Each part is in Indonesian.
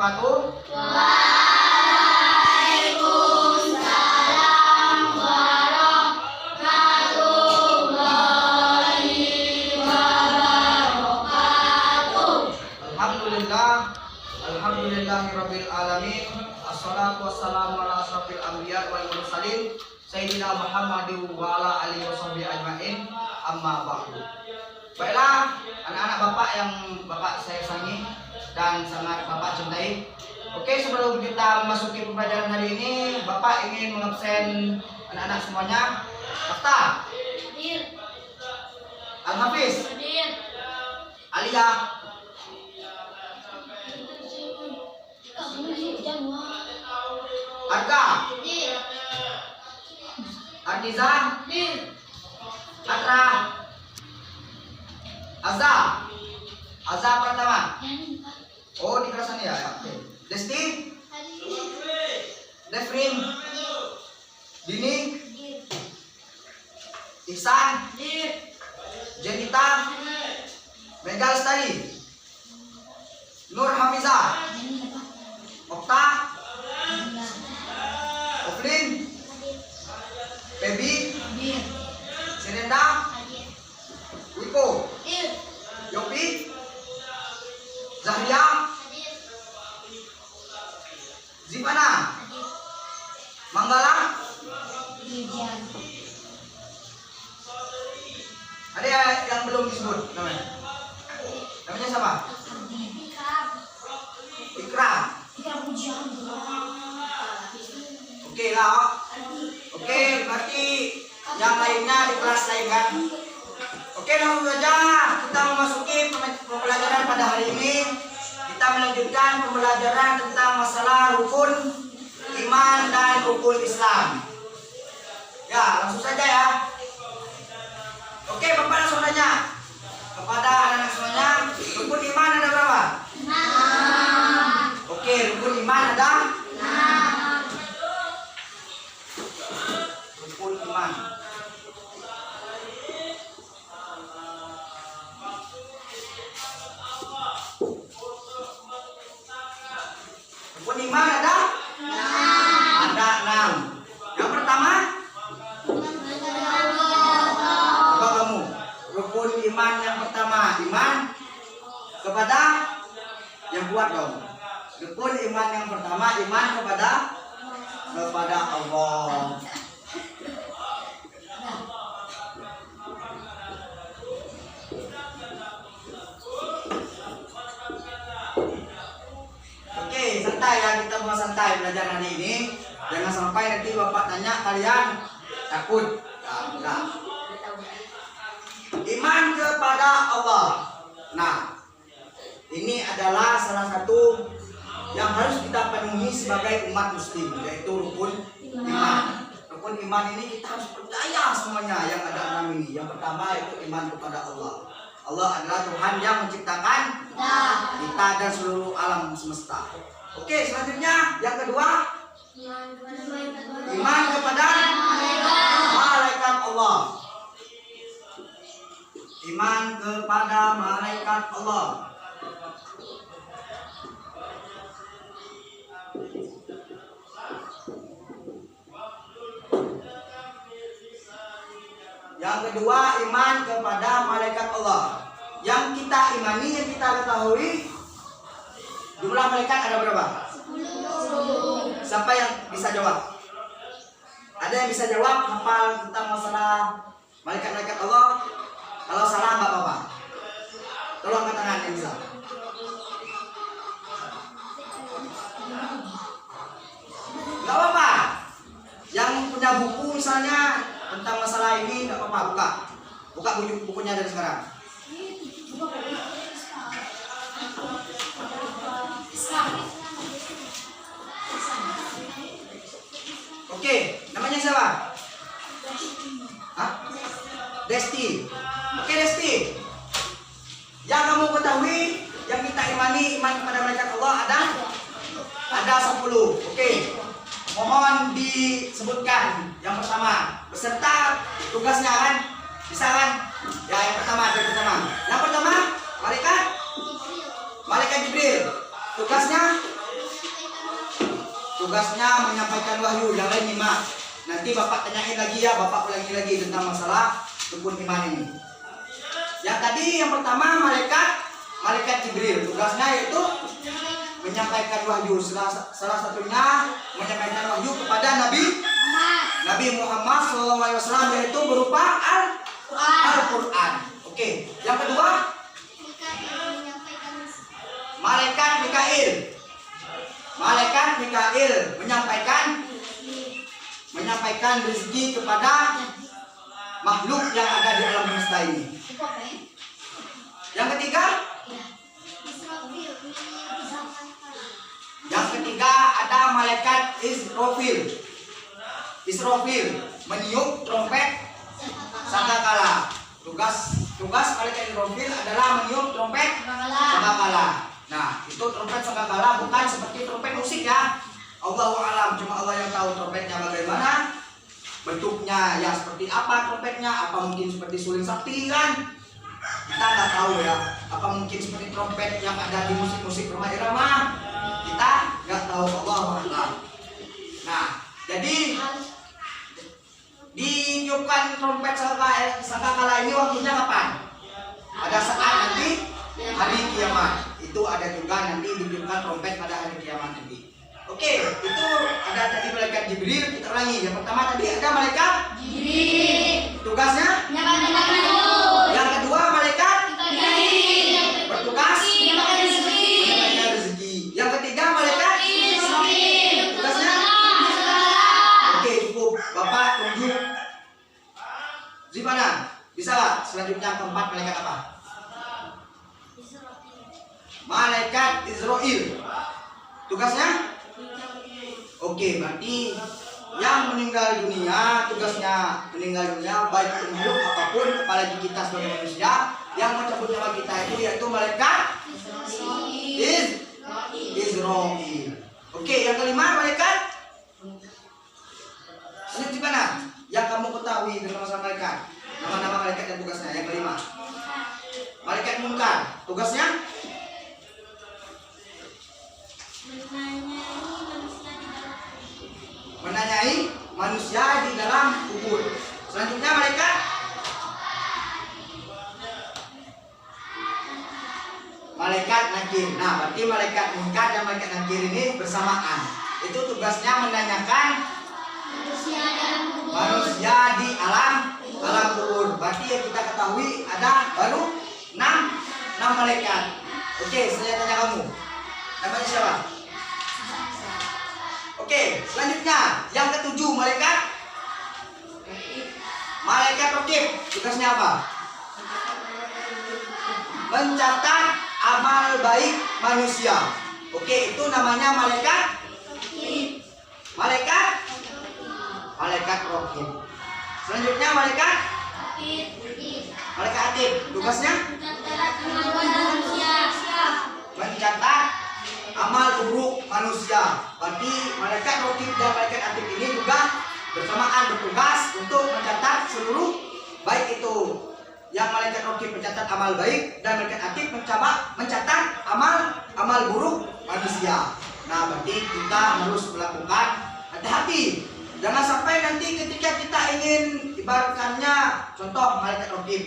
wabarakatuh. Waalaikumsalam warahmatullahi wabarakatuh. Alhamdulillahirabbil alamin. Assalatu wassalamu ala asrofil anbiya wal mursalin Sayyidina Muhammadin wa ala alihi washabbihi ajmain. Amma ba'du. Baiklah, anak-anak Bapak yang Bapak saya sayangi dan sangat Bapak cintai. Oke, sebelum kita memasuki pembelajaran hari ini, Bapak ingin mengabsen anak-anak semuanya. Daftar. Hadir. Al-Hafiz, Hadir. Aliyah, Arka, Hadir. Ardiza, Hadir. Atra, Azza pertama. Oh, di kelas ini ya. Oke. Desti, Devrin, Dini, Ihsan, Jenita, Mega Lestari, Nur Hafiza, Okta, Oflin, Pebi, Senenda, Wiko, Yopi, Zahria, Zivana, Manggala. Ada yang belum disebut namanya? Namanya siapa? Ikram. Oke lah. Oke, berarti yang lainnya di kelas lain kan? Oke, langsung saja kita memasuki pembelajaran pada hari ini. Kita melanjutkan pembelajaran tentang masalah rukun iman dan rukun Islam. Ya, langsung saja ya. Oke, Bapak langsung tanya kepada anak-anak semuanya, rukun iman ada berapa? Oke, rukun iman ada? Rukun iman. Rukun iman ada? Ada 6. Yang pertama, coba kamu. Rukun iman yang pertama, iman kepada yang buat dong. Rukun iman yang pertama, iman kepada Allah. Oke, santai ya, kita mau santai belajar hari ini. Jangan sampai nanti Bapak tanya kalian takut. Ya, enggak. Iman kepada Allah. Nah, ini adalah salah satu yang harus kita penuhi sebagai umat muslim, yaitu rukun iman. Rukun iman ini kita harus percaya semuanya yang ada 6 ini. Yang pertama yaitu iman kepada Allah. Allah adalah Tuhan yang menciptakan kita dan seluruh alam semesta. Oke, selanjutnya yang kedua, iman kepada malaikat Allah. Iman kepada malaikat Allah. Yang kedua, iman kepada malaikat Allah. Yang kita imani, yang kita ketahui, jumlah malaikat ada berapa? 10. Siapa yang bisa jawab? Ada yang bisa jawab hafal tentang masalah malaikat-malaikat Allah? Kalau salah nggak apa-apa. Tolong angkat tangan yang bisa. Nggak apa-apa. Yang punya buku misalnya tentang masalah ini nggak apa-apa, buka bukunya dari sekarang. Oke, namanya siapa? Hah? Desti. Oke, Desti. Yang kamu ketahui, yang kita imani, iman kepada malaikat Allah ada 10. Oke. Mohon disebutkan yang pertama beserta tugasnya kan? Bisa kan? Ya, yang pertama, malaikat Jibril. Tugasnya tugasnya menyampaikan wahyu. Yang lain nyimak. Nanti Bapak tanyain lagi ya, Bapak ulangi lagi tentang masalah rukun iman ini. Yang tadi yang pertama malaikat Jibril. Tugasnya yaitu menyampaikan wahyu. Salah satunya menyampaikan wahyu kepada Nabi Muhammad SAW, yaitu berupa Al-Quran. Oke. Yang kedua, malaikat Mikail. Malaikat Mikail menyampaikan rezeki kepada makhluk yang ada di alam semesta ini. Yang ketiga ada malaikat Israfil meniup trompet sangkakala. Tugas malaikat Israfil adalah meniup trompet sangkakala. Nah, itu trompet sangkakala bukan seperti trompet musik ya. Allahu a'lam, cuma Allah yang tahu trompetnya bagaimana, bentuknya yang seperti apa trompetnya, apa mungkin seperti suling sakti kan? Kita nggak tahu ya. Apa mungkin seperti trompet yang ada di musik-musik rumah irama? Kita nggak tahu, Allahu a'lam. Nah, jadi ditiupkan trompet sangkakala ini waktunya kapan? Pada saat nanti hari kiamat. Itu ada juga nanti ditiupkan trompet pada hari kiamat nanti. Oke, itu ada tadi malaikat Jibril. Kita ulangi. Yang pertama tadi ada malaikat Jibril. Tugasnya? Menyampaikan wahyu. Yang kedua malaikat Mikail. bertugas Menyampaikan rezeki. menyampaikan rezeki. Yang ketiga malaikat Israfil. tugasnya? Oke, cukup. Bapak tunjuk. Gimana? Bisa lah. Selanjutnya keempat malaikat apa? Malaikat Israel. Tugasnya? Oke, berarti yang meninggal dunia, tugasnya meninggal dunia baik itu makhluk apapun, apalagi kita sebagai manusia, yang mencabut nyawa kita itu yaitu malaikat Israel. Oke, yang kelima malaikat. Selanjutnya mana? Yang kamu ketahui tentang masalah malaikat. Nama-nama malaikat dan tugasnya. Yang kelima. Malaikat Munkar. Tugasnya? Menanyai manusia di dalam kubur. Selanjutnya malaikat Nakir. Nah, berarti malaikat Munkar dan malaikat Nakir ini bersamaan. Itu tugasnya menanyakan manusia di alam kubur. Berarti yang kita ketahui ada baru 6 malaikat. Oke, saya tanya kamu. Namanya siapa? Oke, selanjutnya yang ketujuh malaikat Raqib. Tugasnya apa? Mencatat amal baik manusia. Oke, itu namanya malaikat Raqib. Selanjutnya malaikat Atid. Tugasnya mencatat amal buruk manusia. Berarti malaikat Raqib dan malaikat Atid ini juga bersamaan bertugas untuk mencatat seluruh, baik itu yang malaikat Raqib mencatat amal baik dan malaikat Atid mencatat amal buruk manusia. Nah, berarti kita harus melakukan hati-hati. Jangan sampai nanti ketika kita ingin ibaratkannya contoh malaikat Raqib.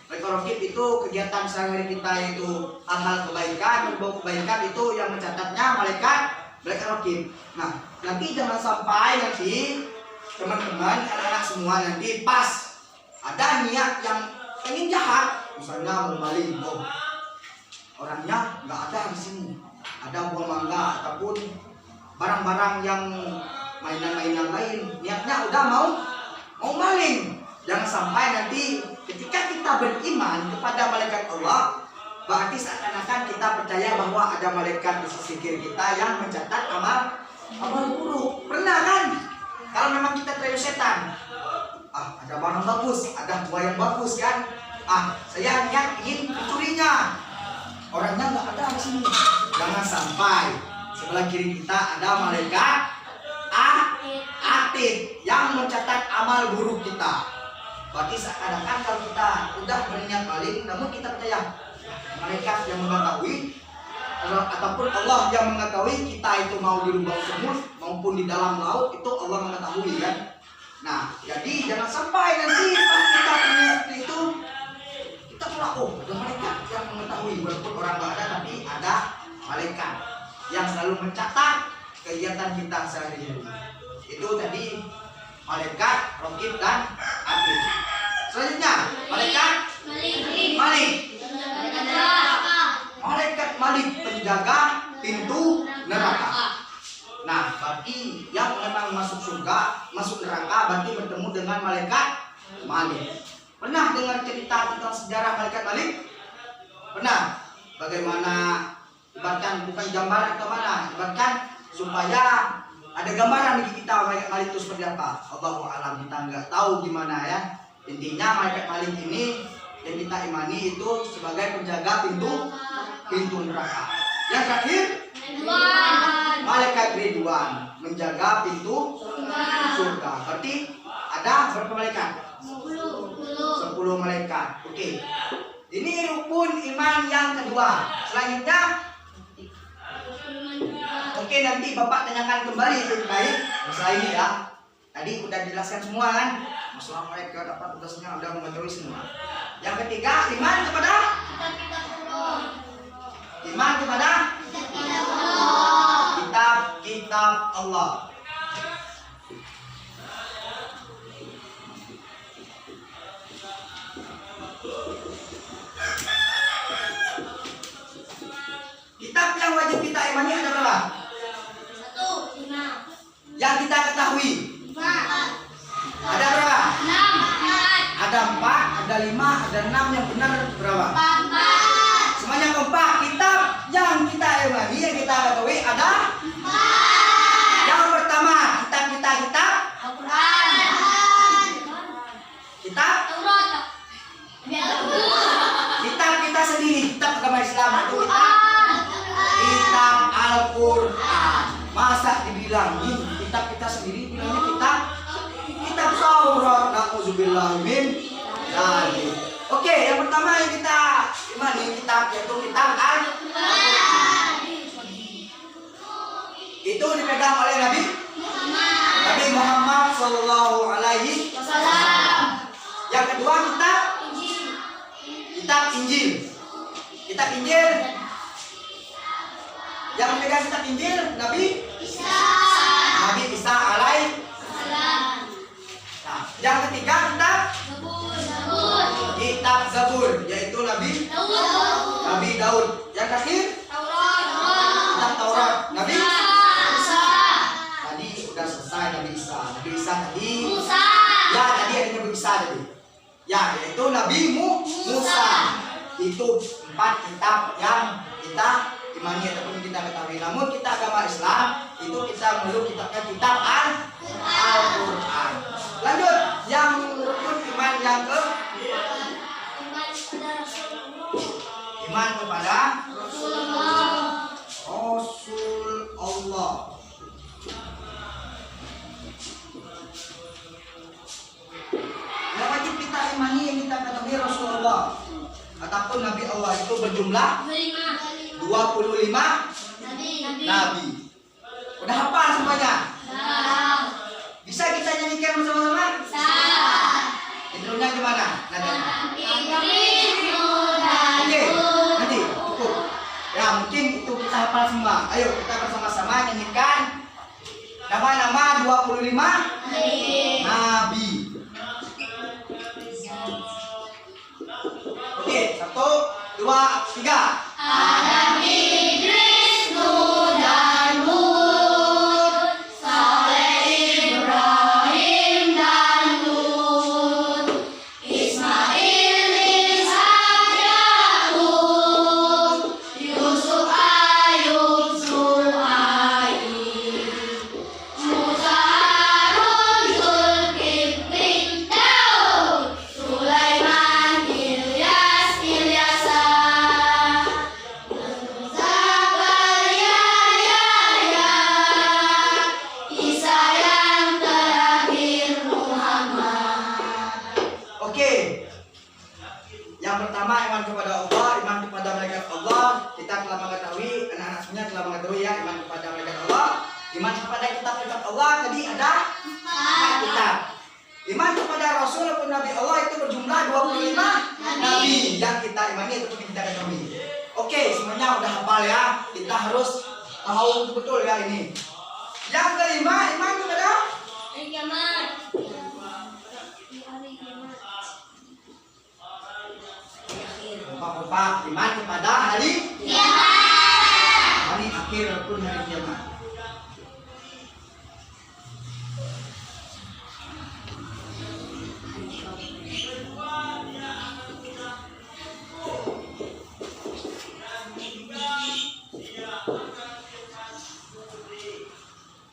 Malaikat Raqib itu kegiatan sehari-hari kita yaitu hal-hal kebaikan, berbau kebaikan itu yang mencatatnya malaikat Raqib. Nah, nanti jangan sampai nanti teman-teman, anak-anak semua nanti pas ada niat yang ingin jahat, misalnya mau maling, orangnya nggak ada di sini, ada buah mangga ataupun barang-barang yang mainan-mainan lain, niatnya udah mau maling. Jangan sampai nanti ketika kita beriman kepada malaikat Allah, berarti seakan-akan kita percaya bahwa ada malaikat di sisi kiri kita yang mencatat amal buruk. Pernah kan? Kalau memang kita terayu setan, ada barang bagus, ada buah yang bagus kan? Saya niat ingin mencurinya, orangnya nggak ada di sini. Jangan sampai sebelah kiri kita ada malaikat Atid yang mencatat amal buruk kita. Berarti seakan-akan kalau kita udah berniat maling, namun kita percaya malaikat yang mengetahui ataupun Allah yang mengetahui kita itu mau di lubang semut, mau maupun di dalam laut itu Allah mengetahui kan. Nah, jadi jangan sampai nanti pas kita punya itu kita pula ada malaikat yang mengetahui, walaupun orang nggak ada tapi ada malaikat yang selalu mencatat kegiatan kita sehari-hari. Itu tadi malaikat, raqib dan atid. Selanjutnya malaikat Malik. Malaikat Malik penjaga pintu neraka. Nah, berarti yang memang masuk surga, masuk neraka berarti bertemu dengan malaikat Malik. Pernah dengar cerita tentang sejarah malaikat Malik? Pernah? Bagaimana ibaratkan bukan gambaran ke mana, ibaratkan supaya ada gambaran di kita malaikat Malik itu seperti apa. Allahu a'lam, kita nggak tahu gimana ya. Intinya malaikat Malik ini yang kita imani itu sebagai penjaga pintu neraka. Yang terakhir malaikat Ridwan menjaga pintu surga. Berarti ada berapa malaikat? 10 malaikat. Oke. Ini rukun iman yang kedua. Selanjutnya oke, nanti Bapak tanyakan kembali lebih baik masalah ini ya. Tadi udah dijelaskan semua kan? Masalah mereka dapat tugasnya udah mengetahui semua. Yang ketiga, iman kepada kitab Allah. Kitab yang wajib kita imani ada berapa? 1, 5. Yang kita ketahui 4. ada berapa? 6. Ada 4, ada 5, ada 6. Yang benar berapa? 4. Semuanya keempat. Kitab yang kita imani, yang kita ketahui ada 4. yang pertama, kitab Al-Quran. kitab kitab kita sendiri, kitab agama Islam itu kitab Al-Quran. Masa dibilang ini kitab kita sendiri, bilangnya kitab Taurat. Nauzubillah min dzalik. Oke, yang pertama yang kita imani kitab yaitu kitab Al-Quran. Itu dipegang oleh Nabi Muhammad Sallallahu Alaihi Wasallam. Yang kedua kitab Injil. Kitab Injil yang memegang kitab Injil Nabi Isa alaihi. Nah, yang ketiga kitab Zabur yaitu Nabi Daud. Yang terakhir kitab Taurat Nabi tadi udah selesai. Nabi Isa tadi ya, tadi ada Nabi Isa tadi ya, yaitu Nabi Musa. Itu 4 kitab yang kita imani ataupun kita ketahui. Namun kita agama Islam itu kita meluk kitabnya kitab Al-Quran. Lanjut, yang rukun iman yang ke iman kepada Rasul Allah. Yang wajib kita imani yang kita ketahui Rasulullah ataupun Nabi Allah itu berjumlah 25 Nabi. Udah hafal semuanya? Bisa kita nyanyikan bersama-sama? Intronya gimana? Nadanya? Oke, nanti cukup. Ya mungkin itu kita hafal semua. Ayo kita bersama-sama nyanyikan nama-nama 25 Nabi. Oke, 1, 2, 3. Adam, Idris, Nuh dan Hud, Saleh, Ibrahim dan Lut, Ismail, Ishak, Yakub, Yusuf, Ayub, Zuhair, Musa, Harun, Zulkifli, Daud, Sulaiman, Ilyas, Ilyasa, Zakaria, Yahya, Isa yang terakhir Muhammad. Oke. Yang pertama iman kepada Allah, iman kepada malaikat Allah. Kita telah mengetahui, anak-anak semuanya telah mengetahui ya, iman kepada malaikat Allah, Iman kepada kitab-kitab Allah tadi ada 4 kitab. Iman kepada Rasul ataupun Nabi Allah itu berjumlah 25 Nabi yang kita imani ataupun kita ketahui. Oke, semuanya udah hafal ya. Kita harus tahu betul ya ini. Yang kelima, iman kepada Hari kiamat. Bapak, iman kepada hari Kiamat. hari akhir ataupun hari kiamat.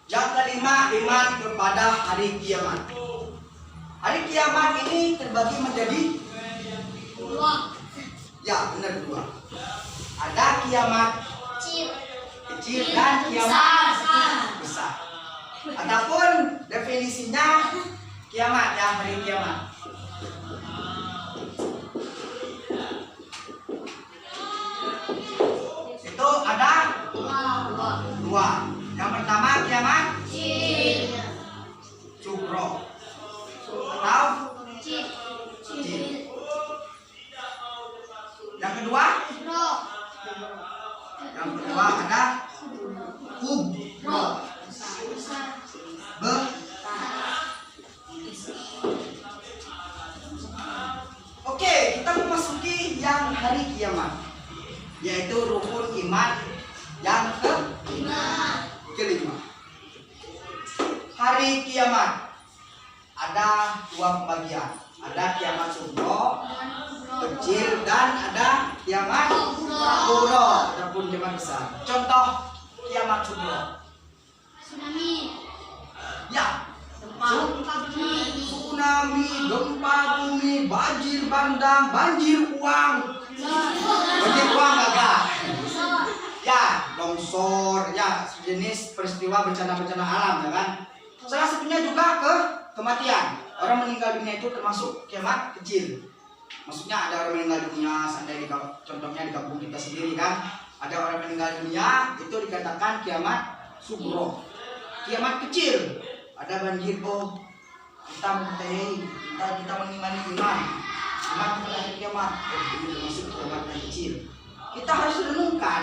Yang kelima, iman kepada hari kiamat. Hari kiamat ini terbagi menjadi Dua. ya benar 2. Ada kiamat Kecil. kecil dan kiamat besar. Adapun definisinya kiamat ya hari kiamat. Itu ada Dua. 2. Yang pertama kiamat Kecil. sugro atau Kecil. yang kedua Bro. ada kubro be Oke, kita memasuki yang hari kiamat, yaitu rukun iman yang kelima. Hari kiamat ada 2 pembagian. Ada kiamat sugro, kecil, dan ada kiamat kubro ataupun kiamat besar. Contoh kiamat sugro. Tsunami. Ya, Tsunami. tsunami, gempa bumi, banjir bandang, banjir uang. Banjir uang agak. Ya, longsor, ya sejenis peristiwa bencana-bencana alam, ya kan. Salah satunya juga kematian. Orang meninggal dunia itu termasuk kiamat kecil. Maksudnya ada orang meninggal dunia, seandainya contohnya di kampung kita sendiri kan, ada orang meninggal dunia itu dikatakan kiamat sugro. Kiamat kecil, ada banjir, oh kita mengetahui, kita mengimani iman kepada hari kiamat, oh ini termasuk kiamat yang kecil. Kita harus renungkan,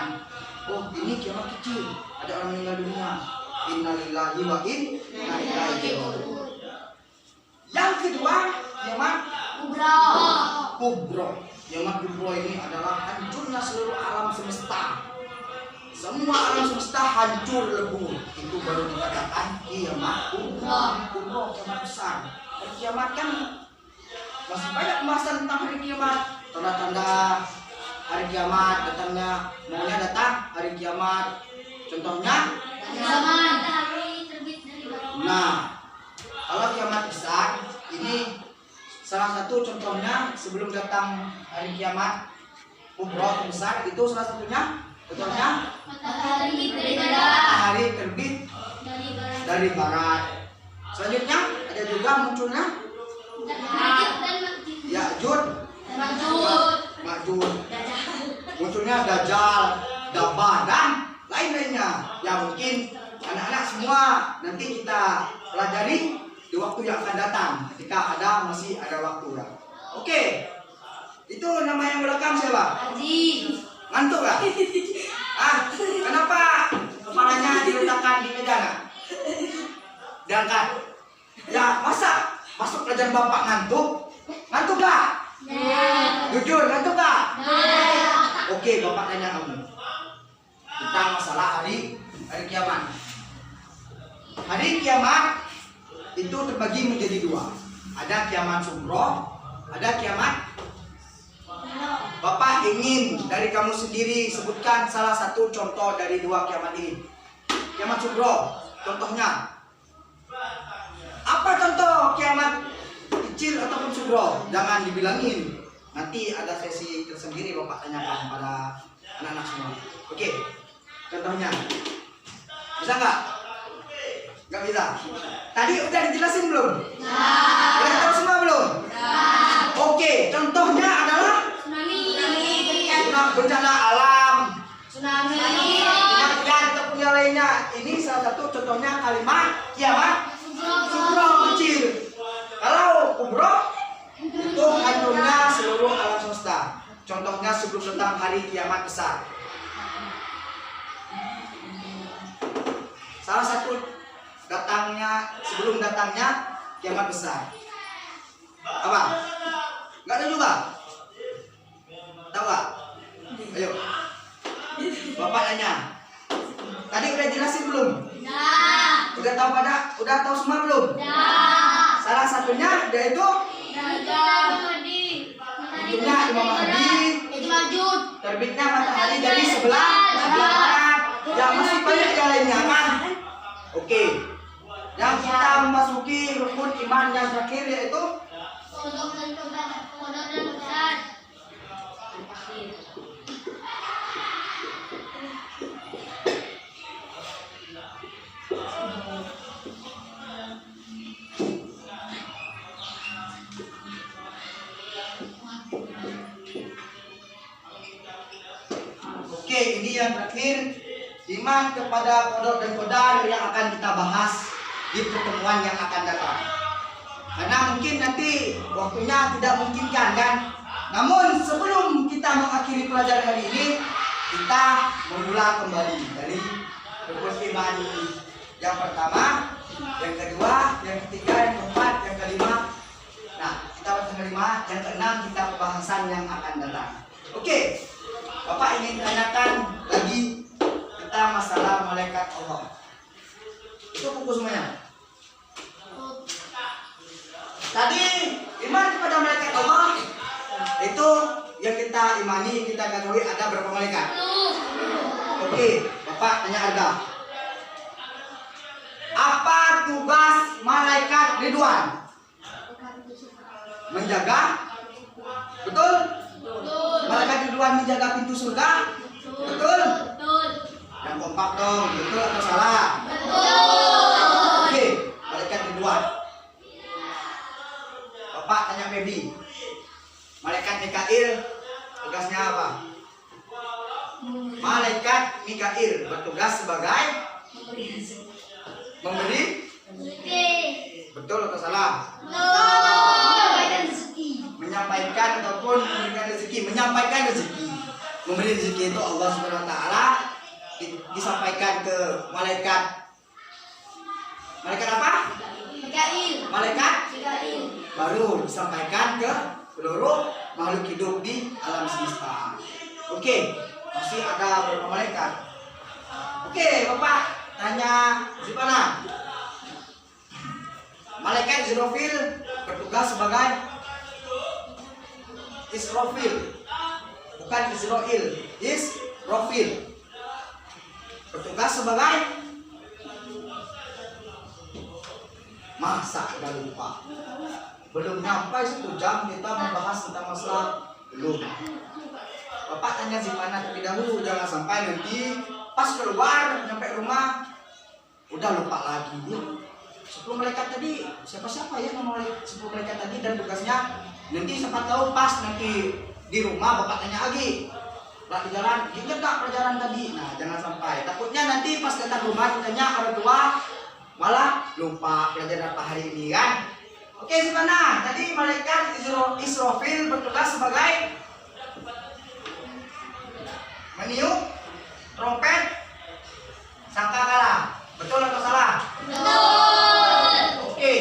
oh ini kiamat kecil, ada orang meninggal dunia. Innalillahi wa inna ilaihi raji'un. Yang kedua, kiamat kubro. Kiamat kubro ini adalah hancurnya seluruh alam semesta. Semua alam semesta hancur lebur. Itu baru dikatakan kiamat kubro, kiamat besar. Dan kiamat kan masih banyak pembahasan tentang hari kiamat. Tanda-tanda hari kiamat, datangnya maunya datang hari kiamat. Contohnya, Matahari terbit dari barat. nah, kalau kiamat besar ini salah satu contohnya sebelum datang hari kiamat kubro besar itu salah satunya contohnya matahari terbit dari barat. Selanjutnya ada juga munculnya Ya'juj Ma'juj, munculnya Dajjal, Dabah dan lain-lainnya. Ya mungkin anak-anak semua nanti kita pelajari di waktu yang akan datang ketika masih ada waktu ya. Oke, itu nama yang belakang siapa? Ngantuk lah? Kenapa kepalanya diletakkan di meja nggak? Diangkat. Ya masa masuk pelajaran bapak ngantuk? Ngantuk nggak? Jujur ngantuk nggak? Oke, bapak tanya kamu tentang masalah hari kiamat. Hari kiamat itu terbagi menjadi 2. Ada kiamat sugro, ada kiamat. Bapak ingin dari kamu sendiri sebutkan salah satu contoh dari 2 kiamat ini. Kiamat sugro, contohnya apa contoh kiamat kecil ataupun sugro? Jangan dibilangin. Nanti ada sesi tersendiri bapak tanyakan pada anak-anak semua. Oke, contohnya bisa nggak? Nggak bisa. Tadi udah dijelasin belum? Udah tahu semua belum? Oke, contohnya adalah bencana alam, kematian ataupun yang lainnya. lainnya. Ini salah satu contohnya kalimat kiamat sugro kecil. Kalau kubro itu hancurnya seluruh alam semesta. Contohnya sebelum tentang hari kiamat besar. Salah satu sebelum datangnya kiamat besar. Apa? Enggak tahu juga? Tahu nggak? Ayo. Bapak tanya. Tadi udah jelasin belum? Udah tahu semua belum? Salah satunya yaitu munculnya Imam Mahdi, terbitnya matahari dari sebelah barat. Yang masih banyak yang lainnya kan? Oke. Yang kita memasuki rukun iman yang terakhir yaitu ini yang terakhir, iman kepada qada dan qadar yang akan kita bahas di pertemuan yang akan datang. Karena mungkin nanti waktunya tidak memungkinkan kan. Namun sebelum kita mengakhiri pelajaran hari ini, kita mengulang kembali dari rukun iman yang pertama, yang kedua, yang ketiga, yang keempat, yang kelima. Nah, kita yang kelima, yang keenam kita pembahasan yang akan datang. Oke. Bapak ingin tanyakan lagi tentang masalah malaikat Allah. Itu buku semuanya. Tadi iman kepada malaikat Allah itu yang kita imani, kita ketahui ada berapa malaikat? Oke, Bapak tanya ada. Apa tugas malaikat Ridwan? Menjaga? Betul? Malaikat Ridwan menjaga pintu surga? Betul? Yang kompak dong, betul atau salah? Oke, malaikat Ridwan. Bapak tanya Febri. Malaikat Mikail tugasnya apa? Malaikat Mikail bertugas sebagai memberi? Betul atau salah? Menyampaikan ataupun memberikan rezeki. Menyampaikan rezeki, memberi rezeki itu Allah Subhanahu Wa Taala disampaikan ke malaikat apa? Malaikat baru disampaikan ke seluruh makhluk hidup di alam semesta. Oke, masih ada berapa malaikat? Oke, Bapak tanya Zipana. Malaikat Israfil bertugas sebagai Israfil, bukan Israel. Israfil bertugas sebagai, masa udah lupa? Belum nyampe 1 jam kita membahas tentang masalah. Belum. Bapak tanya Zipana terlebih dahulu, jangan sampai nanti pas keluar nyampe rumah udah lupa lagi. 10 malaikat tadi siapa ya nama 10 malaikat tadi dan tugasnya. Nanti siapa tahu pas nanti di rumah Bapak tanya lagi, Pak di jalan ingat gak pelajaran tadi? Nah jangan sampai, takutnya nanti pas datang rumah ditanya orang tua malah lupa pelajaran apa hari ini kan. Oke, Zipana, tadi malaikat Israfil bertugas sebagai meniup trompet sangkakala. Betul atau salah? Betul. Oke.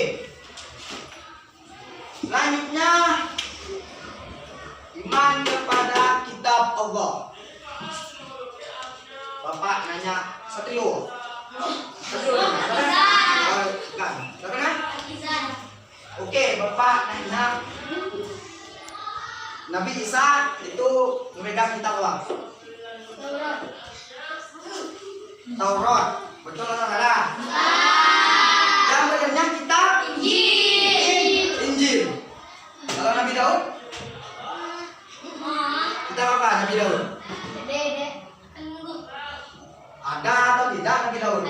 Selanjutnya iman kepada kitab Allah. Bapak nanya Satrio. Oke, Bapak nanya Nabi Isa itu memegang kitab Allah. Taurat. Betul atau salah? Yang benernya kitab Injil. Kalau Nabi Daud? Kitab apa Nabi Daud? Ada atau tidak Nabi Daud?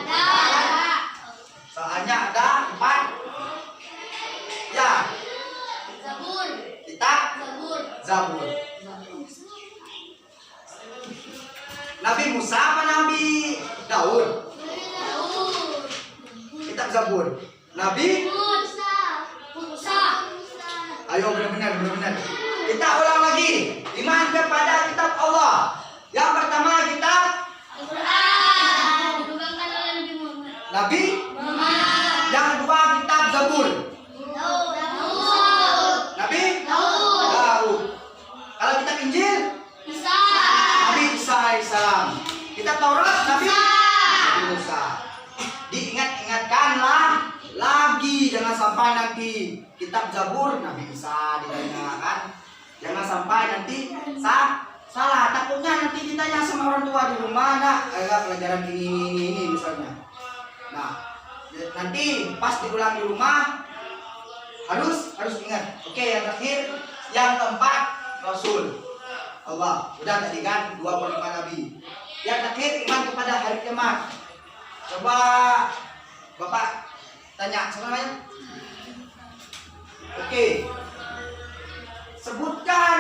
Soalnya ada 4. Ya. Kitab Zabur. Nabi Musa apa Nabi Daud? Zabur? Nabi? Musa. Ayo benar-benar. Kita ulang lagi. Iman kepada kitab Allah. Yang pertama kitab Al-Quran. Dipegang oleh Nabi Muhammad. Nabi. Muhammad. Yang kedua kitab Zabur. Daud. Nabi. Daud. Daud. Kalau kitab Injil, Isa. Nabi Isa alaihissalam. Kitab Taurat, Nabi Musa. Diingat-ingatkanlah lagi, jangan sampai nanti kitab Zabur Nabi Isa ditanyakan. Jangan sampai nanti salah. Takutnya nanti ditanya sama orang tua di rumah, nak, pelajaran ini misalnya. Nah, nanti pas diulang di rumah harus ingat. Oke, yang terakhir, yang keempat Rasul Allah. Udah tadi kan 25 nabi. Yang terakhir iman kepada hari kiamat. Coba Bapak tanya, siapa namanya? Oke. Sebutkan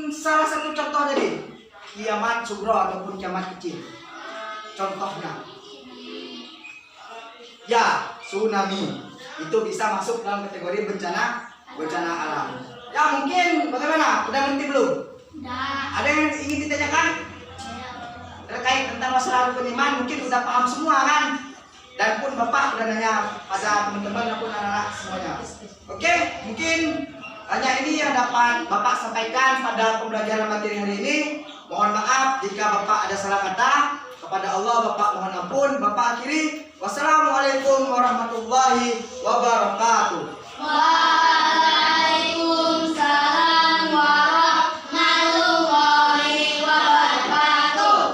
salah satu contoh tadi. Kiamat sugro ataupun kiamat kecil. Contohnya. Ya, tsunami. Itu bisa masuk dalam kategori bencana alam. Ya, mungkin bagaimana? Udah ngerti belum? Ada yang ingin ditanyakan? Terkait tentang masa lalu beriman, mungkin udah paham semua kan? Dan pun Bapak udah nanya pada teman-teman maupun anak-anak semuanya. Oke, mungkin hanya ini yang dapat Bapak sampaikan pada pembelajaran materi hari ini. Mohon maaf jika Bapak ada salah kata. Kepada Allah Bapak mohon ampun. Bapak akhiri. Wassalamualaikum warahmatullahi wabarakatuh.